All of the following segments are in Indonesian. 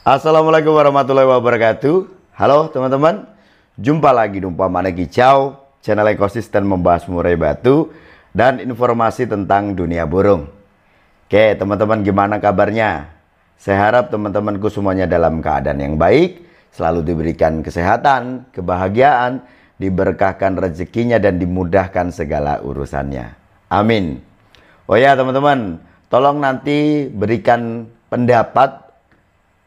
Assalamualaikum warahmatullahi wabarakatuh. Halo teman-teman, jumpa lagi di Umpamane Kicau, channel ekosistem membahas murai batu dan informasi tentang dunia burung. Oke teman-teman, gimana kabarnya? Saya harap teman-temanku semuanya dalam keadaan yang baik, selalu diberikan kesehatan, kebahagiaan, diberkahkan rezekinya dan dimudahkan segala urusannya. Amin. Oh ya teman-teman, tolong nanti berikan pendapat.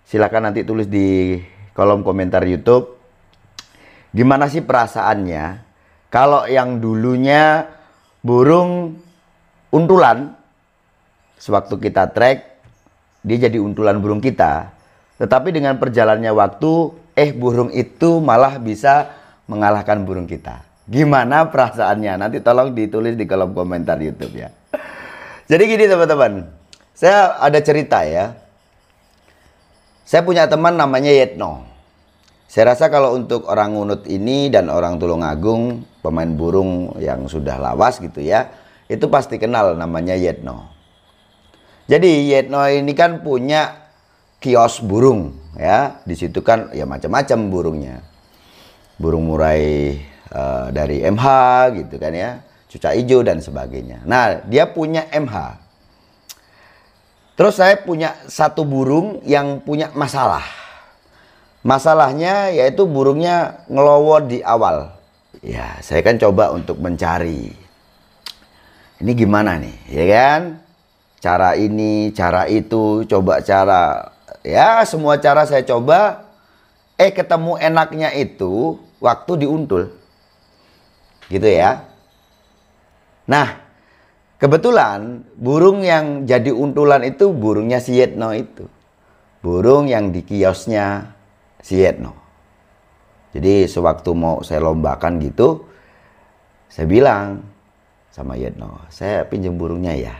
Silakan nanti tulis di kolom komentar YouTube. Gimana sih perasaannya kalau yang dulunya burung untulan, sewaktu kita track dia jadi untulan burung kita, tetapi dengan perjalannya waktu burung itu malah bisa mengalahkan burung kita. Gimana perasaannya? Nanti tolong ditulis di kolom komentar YouTube ya. Jadi gini teman-teman, saya ada cerita ya. Saya punya teman namanya Yetno. Saya rasa kalau untuk orang Ngunut ini dan orang Tulungagung, pemain burung yang sudah lawas gitu ya, itu pasti kenal namanya Yetno. Jadi Yetno ini kan punya kios burung ya. Di situ kan ya macam-macam burungnya. Burung murai dari MH gitu kan ya, cucak hijau dan sebagainya. Nah, dia punya MH. Terus saya punya satu burung yang punya masalah. Masalahnya yaitu burungnya ngelowo di awal. Ya, saya kan coba untuk mencari. Ini gimana nih, ya kan? Cara ini, cara itu, coba cara. Ya, semua cara saya coba. Ketemu enaknya itu waktu diuntul. Gitu ya. Nah, kebetulan burung yang jadi untulan itu burungnya si Yetno itu. Burung yang di kiosnya si Yetno. Jadi sewaktu mau saya lombakan gitu, saya bilang sama Yetno, saya pinjam burungnya ya.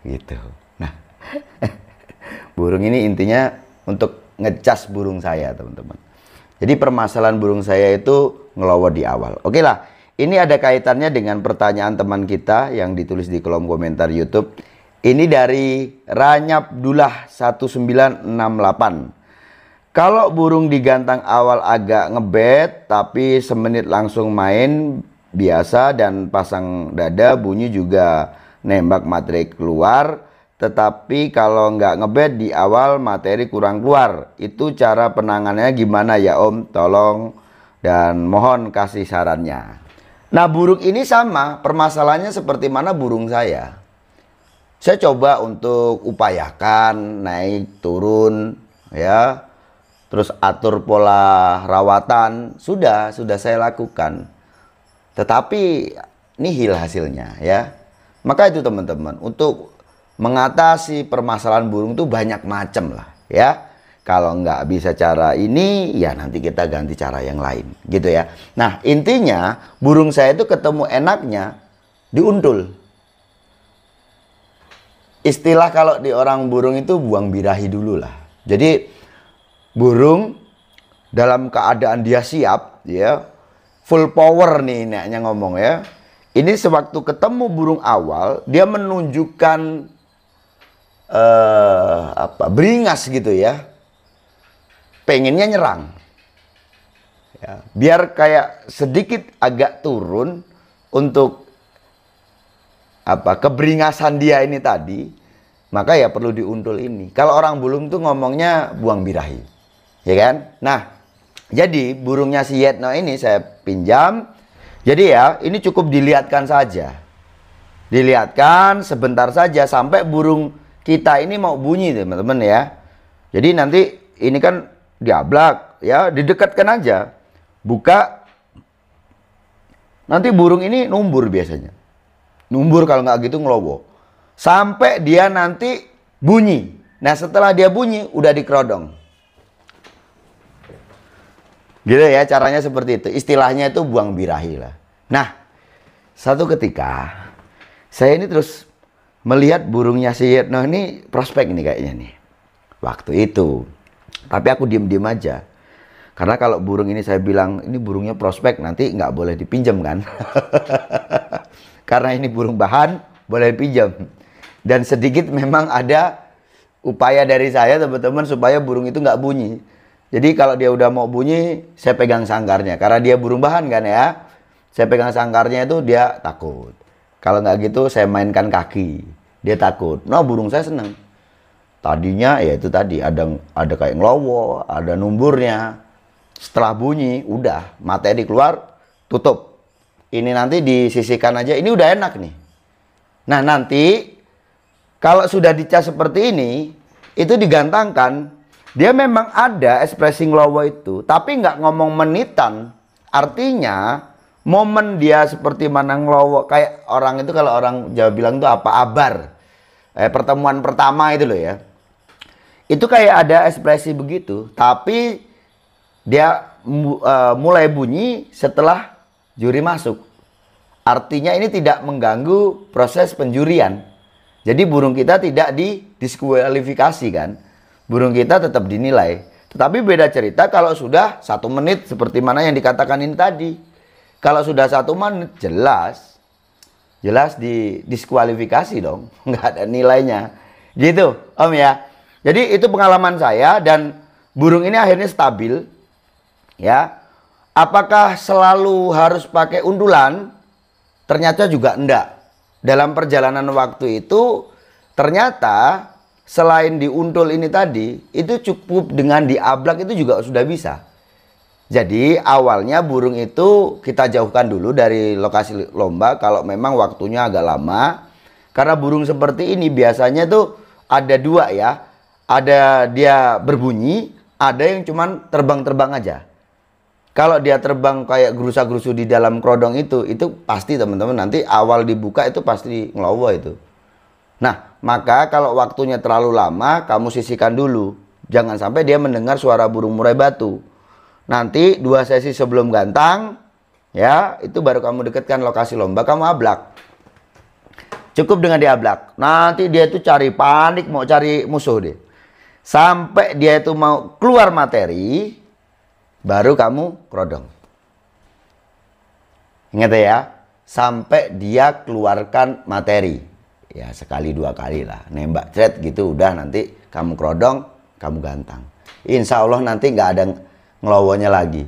Gitu. Nah, burung ini intinya untuk ngecas burung saya teman-teman. Jadi permasalahan burung saya itu ngelowo di awal. Oke lah. Ini ada kaitannya dengan pertanyaan teman kita yang ditulis di kolom komentar YouTube. Ini dari Ranyabdullah 1968. Kalau burung digantang awal agak ngebet, tapi semenit langsung main biasa dan pasang dada, bunyi juga nembak materi keluar. Tetapi kalau nggak ngebet di awal materi kurang keluar. Itu cara penanganannya gimana ya Om? Tolong dan mohon kasih sarannya. Nah burung ini sama permasalahannya seperti mana burung saya. Saya coba untuk upayakan naik turun ya. Terus atur pola rawatan sudah saya lakukan. Tetapi nihil hasilnya ya. Maka itu teman-teman, untuk mengatasi permasalahan burung itu banyak macam lah ya. Kalau nggak bisa cara ini, ya nanti kita ganti cara yang lain, gitu ya. Nah, intinya burung saya itu ketemu enaknya diuntul. Istilah kalau di orang burung itu buang birahi dulu lah. Jadi burung dalam keadaan dia siap, ya, full power nih neknya ngomong ya. Ini sewaktu ketemu burung awal, dia menunjukkan beringas gitu ya. Pengennya nyerang ya, biar kayak sedikit agak turun untuk keberingasan dia ini tadi, maka ya perlu diuntul ini. Kalau orang burung tuh ngomongnya buang birahi, ya kan? Nah, jadi burungnya si Yetno ini saya pinjam. Jadi ya ini cukup dilihatkan saja, dilihatkan sebentar saja sampai burung kita ini mau bunyi teman-teman ya. Jadi nanti ini kan diablak ya, didekatkan aja, buka, nanti burung ini numbur biasanya, numbur kalau nggak gitu ngelowo sampai dia nanti bunyi. Nah setelah dia bunyi udah dikerodong gitu ya, caranya seperti itu. Istilahnya itu buang birahi lah. Nah satu ketika saya ini terus melihat burungnya si Yetno ini prospek nih kayaknya nih waktu itu. Tapi aku diem-diem aja. Karena kalau burung ini saya bilang, ini burungnya prospek, nanti nggak boleh dipinjam kan. Karena ini burung bahan, boleh dipinjam. Dan sedikit memang ada upaya dari saya teman-teman supaya burung itu nggak bunyi. Jadi kalau dia udah mau bunyi, saya pegang sangkarnya. Karena dia burung bahan kan ya. Saya pegang sangkarnya itu dia takut. Kalau nggak gitu saya mainkan kaki. Dia takut. Nah burung saya seneng. Tadinya ya itu tadi ada kayak ngelowo, ada numburnya. Setelah bunyi, udah materi keluar, tutup. Ini nanti disisihkan aja. Ini udah enak nih. Nah nanti kalau sudah dicas seperti ini, itu digantangkan. Dia memang ada ekspresi ngelowo itu, tapi nggak ngomong menitan. Artinya momen dia seperti mana ngelowo, kayak orang itu kalau orang Jawa bilang itu apa, abar. Pertemuan pertama itu loh ya. Itu kayak ada ekspresi begitu, tapi dia mulai bunyi setelah juri masuk. Artinya ini tidak mengganggu proses penjurian. Jadi burung kita tidak didiskualifikasi kan. Burung kita tetap dinilai. Tetapi beda cerita kalau sudah 1 menit seperti mana yang dikatakan ini tadi. Kalau sudah 1 menit jelas didiskualifikasi dong. Nggak ada nilainya. Gitu Om ya. Jadi itu pengalaman saya dan burung ini akhirnya stabil. Ya. Apakah selalu harus pakai undulan? Ternyata juga enggak. Dalam perjalanan waktu itu ternyata selain diuntul ini tadi, itu cukup dengan diablak itu juga sudah bisa. Jadi awalnya burung itu kita jauhkan dulu dari lokasi lomba kalau memang waktunya agak lama. Karena burung seperti ini biasanya tuh ada 2 ya. Ada dia berbunyi, ada yang cuman terbang-terbang aja. Kalau dia terbang kayak gerusa-gerusu di dalam kerodong itu pasti teman-teman nanti awal dibuka itu pasti ngelowo itu. Nah, maka kalau waktunya terlalu lama, kamu sisihkan dulu. Jangan sampai dia mendengar suara burung murai batu. Nanti 2 sesi sebelum gantang, ya, itu baru kamu dekatkan lokasi lomba, kamu ablak. Cukup dengan diablak. Nanti dia itu cari panik, mau cari musuh deh. Sampai dia itu mau keluar materi, baru kamu kerodong. Ingat ya, sampai dia keluarkan materi. Ya sekali 2 kali lah, nembak thread gitu udah nanti kamu kerodong, kamu gantang. Insya Allah nanti nggak ada ngelowonya lagi.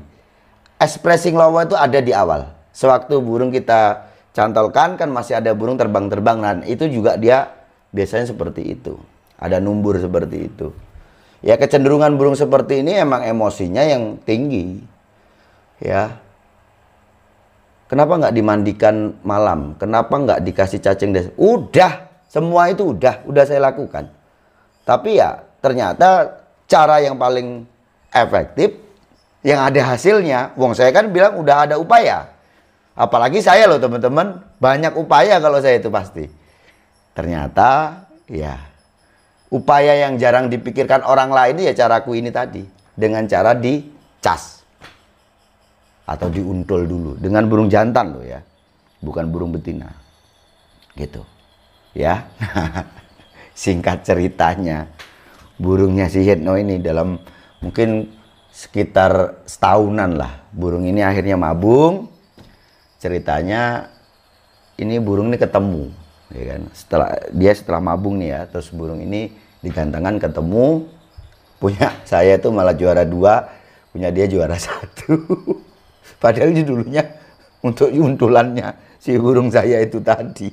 Ekspresi ngelowo itu ada di awal. Sewaktu burung kita cantolkan kan masih ada burung terbang-terbang. Nah itu juga dia biasanya seperti itu. Ada numbur seperti itu. Ya kecenderungan burung seperti ini emang emosinya yang tinggi. Ya. Kenapa nggak dimandikan malam? Kenapa nggak dikasih cacing desa? Udah, semua itu udah saya lakukan. Tapi ya ternyata cara yang paling efektif, yang ada hasilnya. Wong saya kan bilang udah ada upaya. Apalagi saya loh teman-teman, banyak upaya kalau saya itu pasti. Ternyata ya upaya yang jarang dipikirkan orang lain ya caraku ini tadi. Dengan cara dicas. Atau diuntul dulu dengan burung jantan loh ya, bukan burung betina gitu ya. Singkat ceritanya burungnya si Hetno ini dalam mungkin sekitar setahunan lah burung ini akhirnya mabung. Ceritanya ini burung ini ketemu ya kan, setelah mabung nih ya, terus burung ini digantangkan ketemu, punya saya itu malah juara 2, punya dia juara 1. Padahal dulunya untuk untulannya si burung saya itu tadi.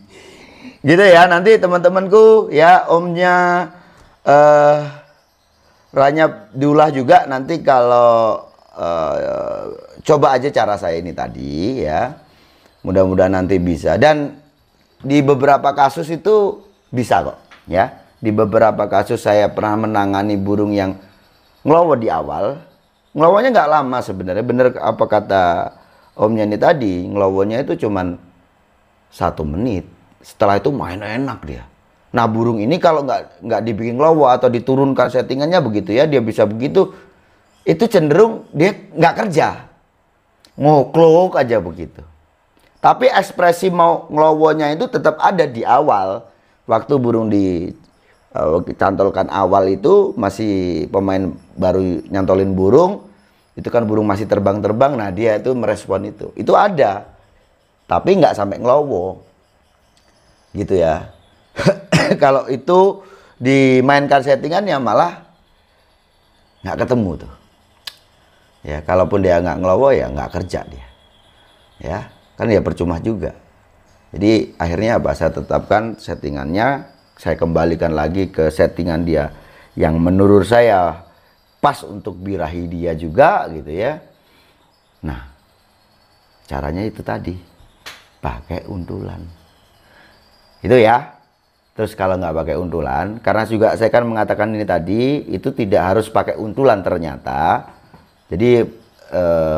Gitu ya, nanti teman-temanku ya, omnya Ranyap diulah juga nanti kalau coba aja cara saya ini tadi ya. Mudah-mudahan nanti bisa. Dan di beberapa kasus itu bisa kok ya. Di beberapa kasus saya pernah menangani burung yang ngelowo di awal. Ngelowonya nggak lama sebenarnya, bener apa kata omnya ini tadi, ngelowonya itu cuman 1 menit. Setelah itu main enak dia. Nah burung ini kalau nggak dibikin ngelowo atau diturunkan settingannya begitu ya, dia bisa begitu, itu cenderung dia nggak kerja, ngoklok aja begitu. Tapi ekspresi mau ngelowonya itu tetap ada di awal. Waktu burung dicantolkan awal itu masih pemain baru nyantolin burung, itu kan burung masih terbang-terbang, nah dia itu merespon itu ada, tapi nggak sampai ngelowo gitu ya. Kalau itu dimainkan settingannya malah nggak ketemu tuh. Ya, kalaupun dia nggak ngelowo ya nggak kerja dia. Ya, kan ya percuma juga. Jadi akhirnya apa? Saya tetapkan settingannya, saya kembalikan lagi ke settingan dia yang menurut saya pas untuk birahi dia juga gitu ya. Nah, caranya itu tadi, pakai untulan. Itu ya. Terus kalau nggak pakai untulan, karena juga saya kan mengatakan ini tadi, itu tidak harus pakai untulan ternyata. Jadi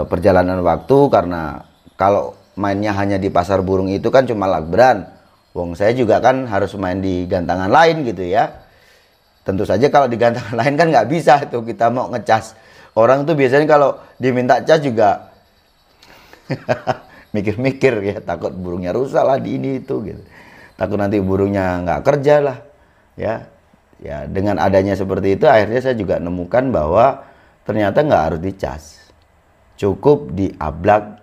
perjalanan waktu, karena kalau mainnya hanya di pasar burung itu kan cuma lakberan. Wong saya juga kan harus main di gantangan lain gitu ya. Tentu saja kalau di gantangan lain kan nggak bisa tuh kita mau ngecas. Orang tuh biasanya kalau diminta cas juga mikir-mikir ya, takut burungnya rusak lah di ini itu gitu. Takut nanti burungnya nggak kerja lah ya. Ya dengan adanya seperti itu akhirnya saya juga nemukan bahwa ternyata nggak harus dicas, cukup diablak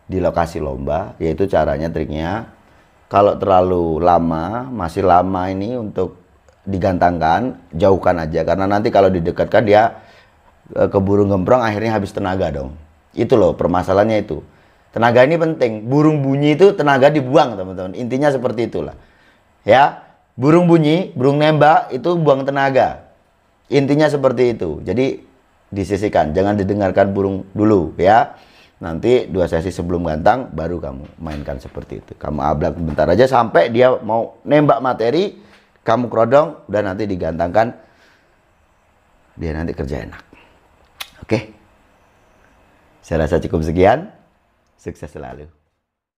di lokasi lomba. Yaitu caranya, triknya, kalau terlalu lama, masih lama ini untuk digantangkan, jauhkan aja, karena nanti kalau didekatkan dia ke burung gemprong akhirnya habis tenaga dong. Itu loh permasalahannya itu. Tenaga ini penting. Burung bunyi itu tenaga dibuang teman-teman. Intinya seperti itulah. Ya, burung bunyi, burung nembak itu buang tenaga. Intinya seperti itu. Jadi disisihkan, jangan didengarkan burung dulu ya. Nanti 2 sesi sebelum gantang baru kamu mainkan seperti itu. Kamu ablak bentar aja sampai dia mau nembak materi, kamu kerodong, udah nanti digantangkan. Dia nanti kerja enak. Oke. Saya rasa cukup sekian. Sukses selalu.